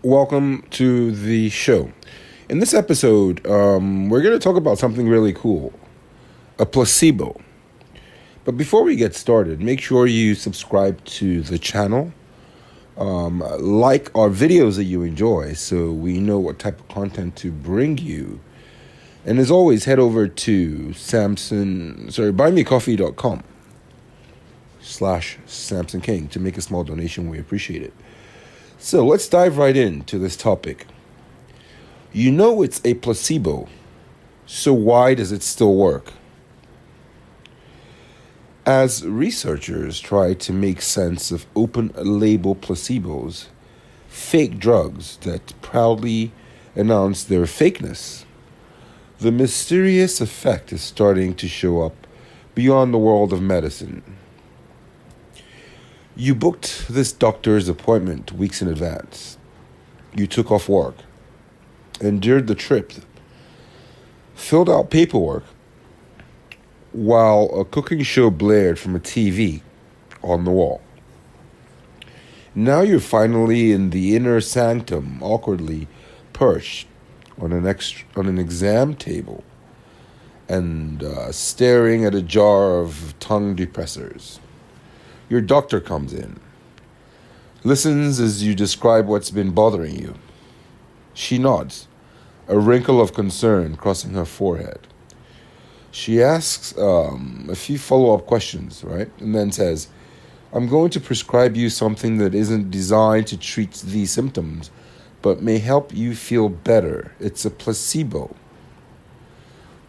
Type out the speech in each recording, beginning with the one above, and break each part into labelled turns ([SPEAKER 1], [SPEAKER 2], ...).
[SPEAKER 1] Welcome to the show. In this episode, we're going to talk about something really cool, a placebo. But before we get started, make sure you subscribe to the channel, like our videos that you enjoy so we know what type of content to bring you. And as always, head over to buymeacoffee.com/Samson King to make a small donation. We appreciate it. So let's dive right into this topic. You know it's a placebo, so why does it still work? As researchers try to make sense of open-label placebos, fake drugs that proudly announce their fakeness, the mysterious effect is starting to show up beyond the world of medicine. You booked this doctor's appointment weeks in advance. You took off work, endured the trip, filled out paperwork, while a cooking show blared from a TV on the wall. Now you're finally in the inner sanctum, awkwardly perched on an exam table and staring at a jar of tongue depressors. Your doctor comes in, listens as you describe what's been bothering you. She nods, a wrinkle of concern crossing her forehead. She asks a few follow-up questions, right? And then says, I'm going to prescribe you something that isn't designed to treat these symptoms, but may help you feel better. It's a placebo.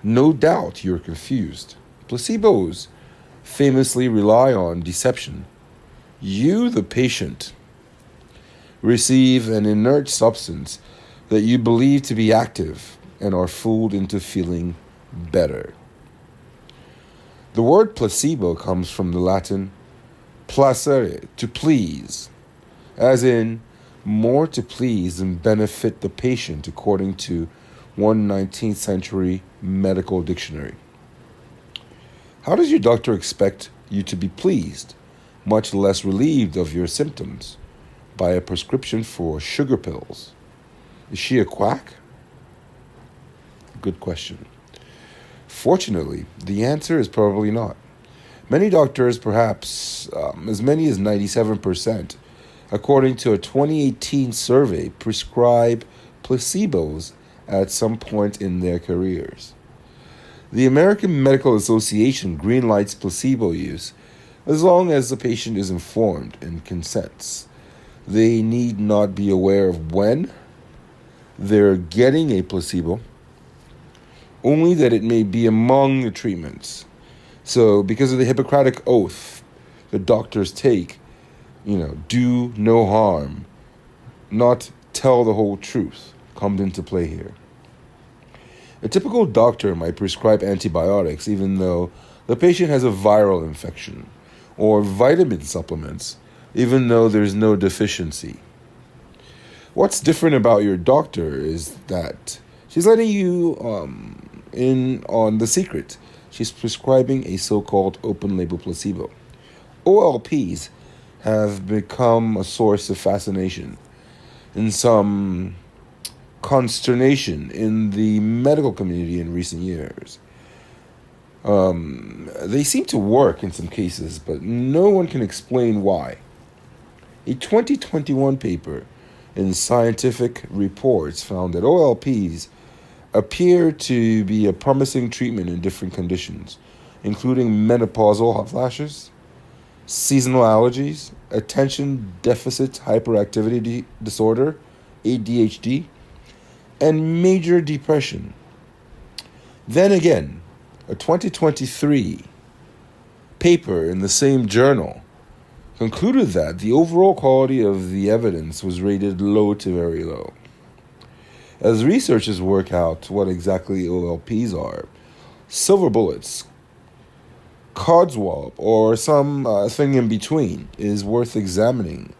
[SPEAKER 1] No doubt you're confused. Placebos famously rely on deception. You, the patient, receive an inert substance that you believe to be active and are fooled into feeling better. The word placebo comes from the Latin placere, to please, as in more to please and benefit the patient, according to one 19th century medical dictionary. How does your doctor expect you to be pleased, much less relieved of your symptoms, by a prescription for sugar pills? Is she a quack? Good question. Fortunately, the answer is probably not. Many doctors, perhaps as many as 97%, according to a 2018 survey, prescribe placebos at some point in their careers. The American Medical Association greenlights placebo use as long as the patient is informed and consents. They need not be aware of when they're getting a placebo, only that it may be among the treatments. So because of the Hippocratic oath the doctors take, do no harm, not tell the whole truth, comes into play here. A typical doctor might prescribe antibiotics even though the patient has a viral infection, or vitamin supplements even though there's no deficiency. What's different about your doctor is that she's letting you in on the secret. She's prescribing a so-called open-label placebo. OLPs have become a source of fascination and some consternation in the medical community in recent years. They seem to work in some cases, but no one can explain why. A 2021 paper in Scientific Reports found that OLPs appear to be a promising treatment in different conditions, including menopausal hot flashes, seasonal allergies, attention deficit hyperactivity disorder, ADHD, and major depression. Then again, a 2023 paper in the same journal concluded that the overall quality of the evidence was rated low to very low. As researchers work out what exactly OLPs are, silver bullets, codswallop, or some thing in between, is worth examining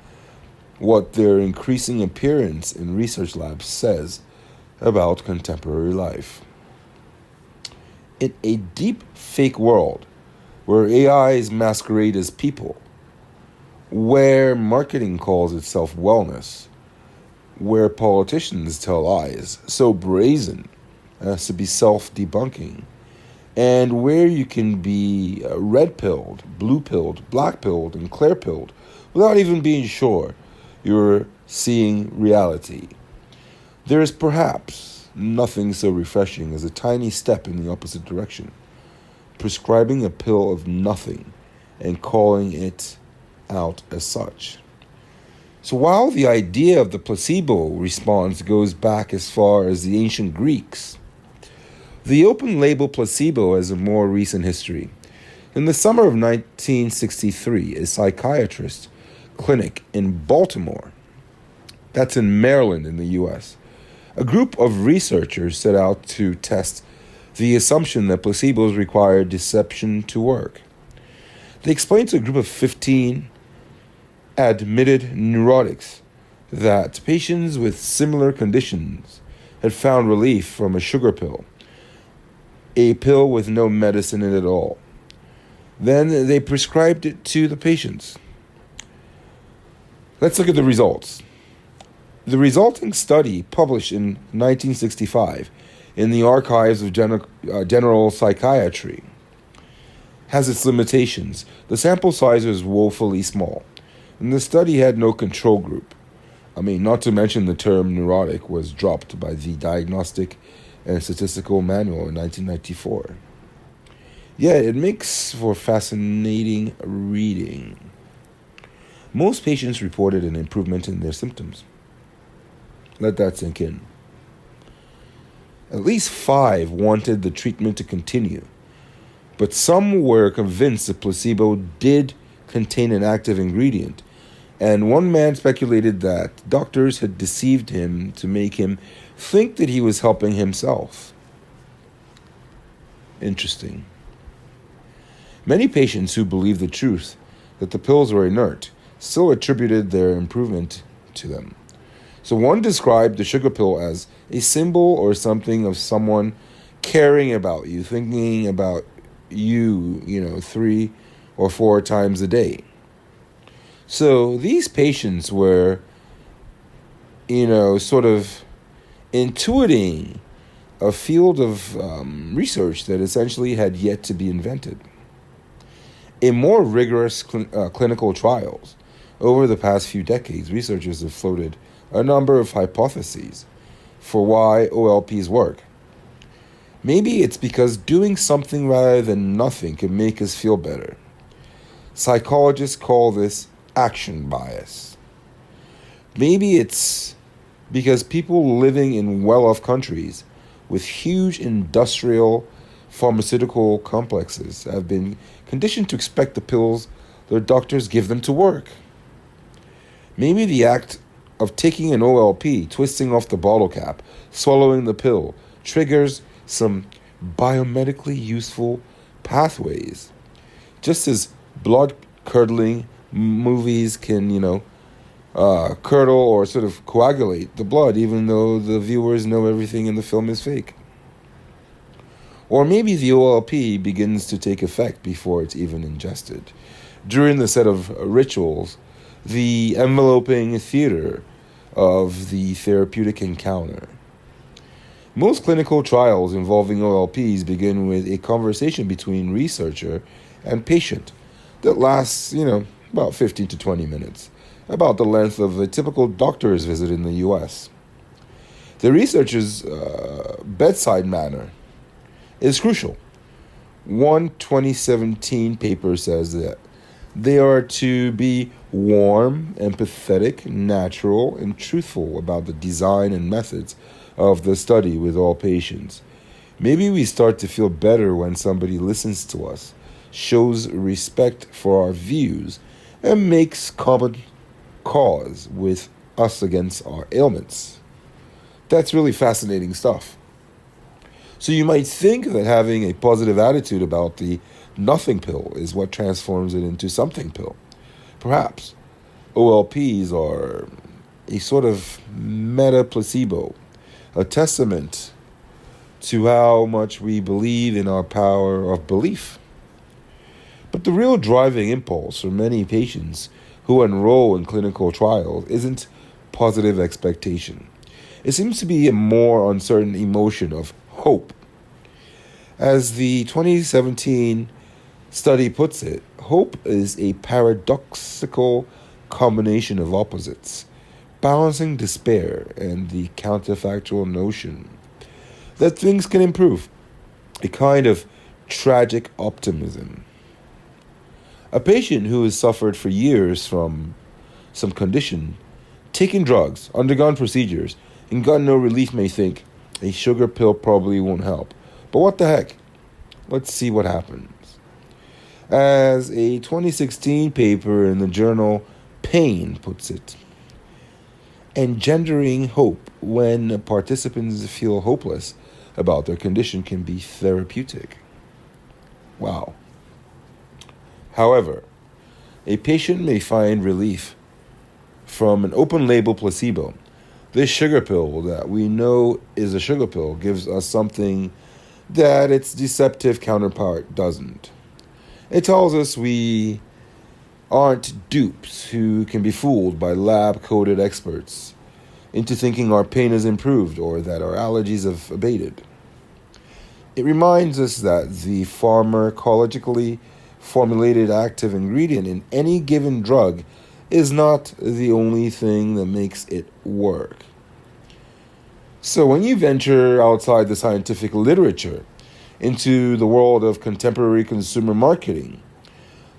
[SPEAKER 1] what their increasing appearance in research labs says about contemporary life. In a deep fake world where AIs masquerade as people, where marketing calls itself wellness, where politicians tell lies so brazen as to be self-debunking, and where you can be red-pilled, blue-pilled, black-pilled, and clear-pilled without even being sure you're seeing reality. There is perhaps nothing so refreshing as a tiny step in the opposite direction, prescribing a pill of nothing and calling it out as such. So while the idea of the placebo response goes back as far as the ancient Greeks, the open-label placebo has a more recent history. In the summer of 1963, a psychiatrist clinic in Baltimore, that's in Maryland in the U.S., a group of researchers set out to test the assumption that placebos require deception to work. They explained to a group of 15 admitted neurotics that patients with similar conditions had found relief from a sugar pill, a pill with no medicine in it at all. Then they prescribed it to the patients. Let's look at the results. The resulting study, published in 1965 in the Archives of General Psychiatry, has its limitations. The sample size is woefully small, and the study had no control group. Not to mention the term neurotic was dropped by the Diagnostic and Statistical Manual in 1994. Yet it makes for fascinating reading. Most patients reported an improvement in their symptoms. Let that sink in. At least 5 wanted the treatment to continue, but some were convinced the placebo did contain an active ingredient, and one man speculated that doctors had deceived him to make him think that he was helping himself. Interesting. Many patients who believed the truth that the pills were inert still attributed their improvement to them. So one described the sugar pill as a symbol or something of someone caring about you, thinking about you, 3 or 4 times a day. So these patients were, sort of intuiting a field of research that essentially had yet to be invented. In more rigorous clinical trials, over the past few decades, researchers have floated a number of hypotheses for why OLPs work. Maybe it's because doing something rather than nothing can make us feel better. Psychologists call this action bias. Maybe it's because people living in well-off countries with huge industrial pharmaceutical complexes have been conditioned to expect the pills their doctors give them to work. Maybe the act of taking an OLP, twisting off the bottle cap, swallowing the pill, triggers some biomedically useful pathways. Just as blood-curdling movies can, curdle or sort of coagulate the blood, even though the viewers know everything in the film is fake. Or maybe the OLP begins to take effect before it's even ingested. During the set of rituals, the enveloping theater of the therapeutic encounter. Most clinical trials involving OLPs begin with a conversation between researcher and patient that lasts, about 15 to 20 minutes, about the length of a typical doctor's visit in the U.S. The researcher's bedside manner is crucial. One 2017 paper says that they are to be warm, empathetic, natural, and truthful about the design and methods of the study with all patients. Maybe we start to feel better when somebody listens to us, shows respect for our views, and makes common cause with us against our ailments. That's really fascinating stuff. So you might think that having a positive attitude about the nothing pill is what transforms it into something pill. Perhaps OLPs are a sort of meta placebo, a testament to how much we believe in our power of belief. But the real driving impulse for many patients who enroll in clinical trials isn't positive expectation. It seems to be a more uncertain emotion of hope. As the 2017 study puts it, hope is a paradoxical combination of opposites, balancing despair and the counterfactual notion that things can improve, a kind of tragic optimism. A patient who has suffered for years from some condition, taken drugs, undergone procedures, and gotten no relief may think a sugar pill probably won't help. But what the heck? Let's see what happens. As a 2016 paper in the journal Pain puts it, engendering hope when participants feel hopeless about their condition can be therapeutic. Wow. However, a patient may find relief from an open label placebo. This sugar pill that we know is a sugar pill gives us something that its deceptive counterpart doesn't. It tells us we aren't dupes who can be fooled by lab-coated experts into thinking our pain has improved or that our allergies have abated. It reminds us that the pharmacologically formulated active ingredient in any given drug is not the only thing that makes it work. So when you venture outside the scientific literature into the world of contemporary consumer marketing,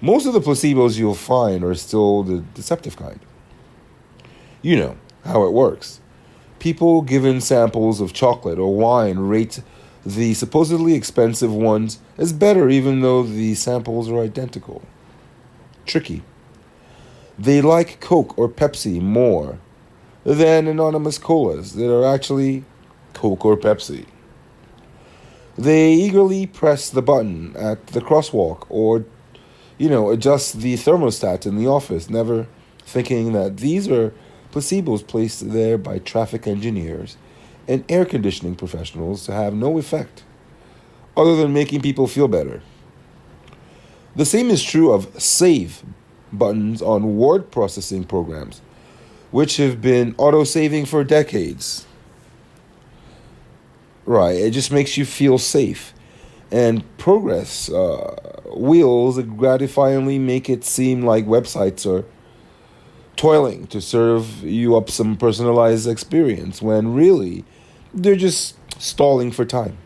[SPEAKER 1] most of the placebos you'll find are still the deceptive kind. You know how it works. People given samples of chocolate or wine rate the supposedly expensive ones as better even though the samples are identical. Tricky. They like Coke or Pepsi more than anonymous colas that are actually Coke or Pepsi. They eagerly press the button at the crosswalk or, adjust the thermostat in the office, never thinking that these are placebos placed there by traffic engineers and air conditioning professionals to have no effect other than making people feel better. The same is true of save buttons on word processing programs, which have been auto-saving for decades. Right, it just makes you feel safe. And progress wheels gratifyingly make it seem like websites are toiling to serve you up some personalized experience when really they're just stalling for time.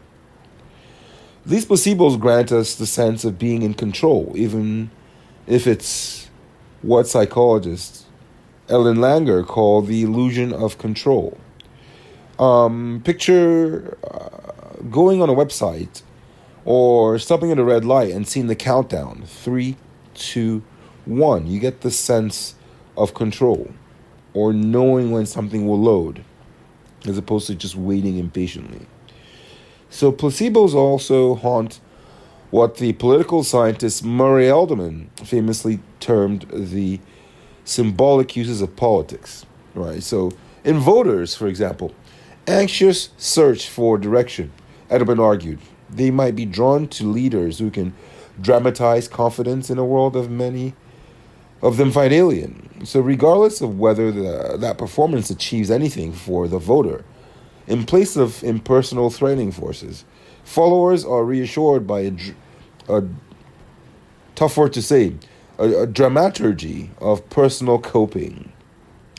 [SPEAKER 1] These placebos grant us the sense of being in control, even if it's what psychologist Ellen Langer called the illusion of control. Picture going on a website or stopping at a red light and seeing the countdown, 3, 2, 1. You get the sense of control or knowing when something will load as opposed to just waiting impatiently. So placebos also haunt what the political scientist Murray Elderman famously termed the symbolic uses of politics. Right? So in voters, for example, anxious search for direction, Edelman argued, they might be drawn to leaders who can dramatize confidence in a world of many of them find alien. So regardless of whether that performance achieves anything for the voter, in place of impersonal threatening forces, followers are reassured by a tough word to say, a dramaturgy of personal coping,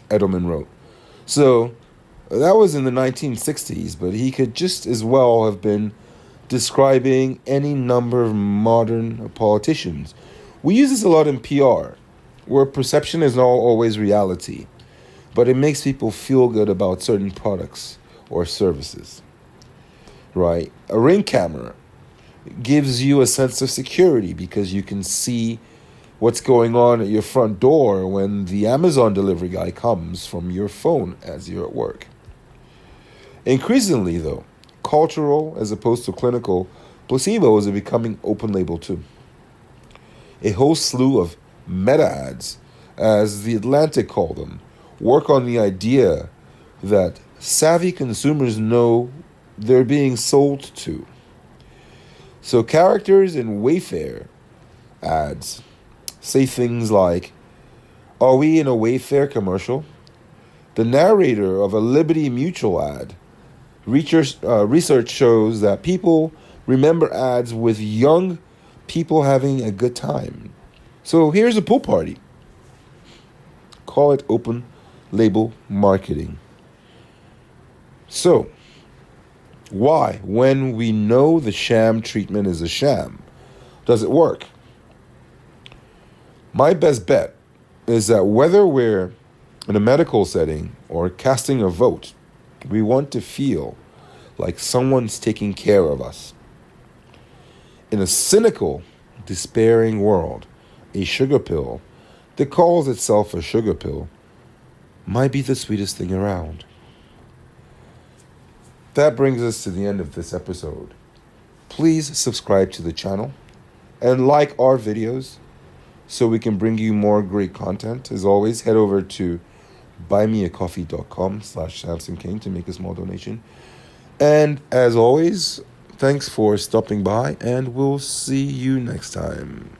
[SPEAKER 1] Edelman wrote. So that was in the 1960s, but he could just as well have been describing any number of modern politicians. We use this a lot in PR, where perception is not always reality, but it makes people feel good about certain products or services. Right? A Ring camera gives you a sense of security because you can see what's going on at your front door when the Amazon delivery guy comes from your phone as you're at work. Increasingly, though, cultural as opposed to clinical, placebos are becoming open label too. A whole slew of meta ads, as The Atlantic called them, work on the idea that savvy consumers know they're being sold to. So characters in Wayfair ads say things like, "Are we in a Wayfair commercial? The narrator of a Liberty Mutual ad. Research shows that people remember ads with young people having a good time. So here's a pool party. Call it open label marketing. So, why, when we know the sham treatment is a sham, does it work? My best bet is that whether we're in a medical setting or casting a vote, we want to feel like someone's taking care of us. In a cynical, despairing world, a sugar pill that calls itself a sugar pill might be the sweetest thing around. That brings us to the end of this episode. Please subscribe to the channel and like our videos so we can bring you more great content. As always, head over to buymeacoffee.com/SamsonKing to make a small donation. And as always, thanks for stopping by, and we'll see you next time.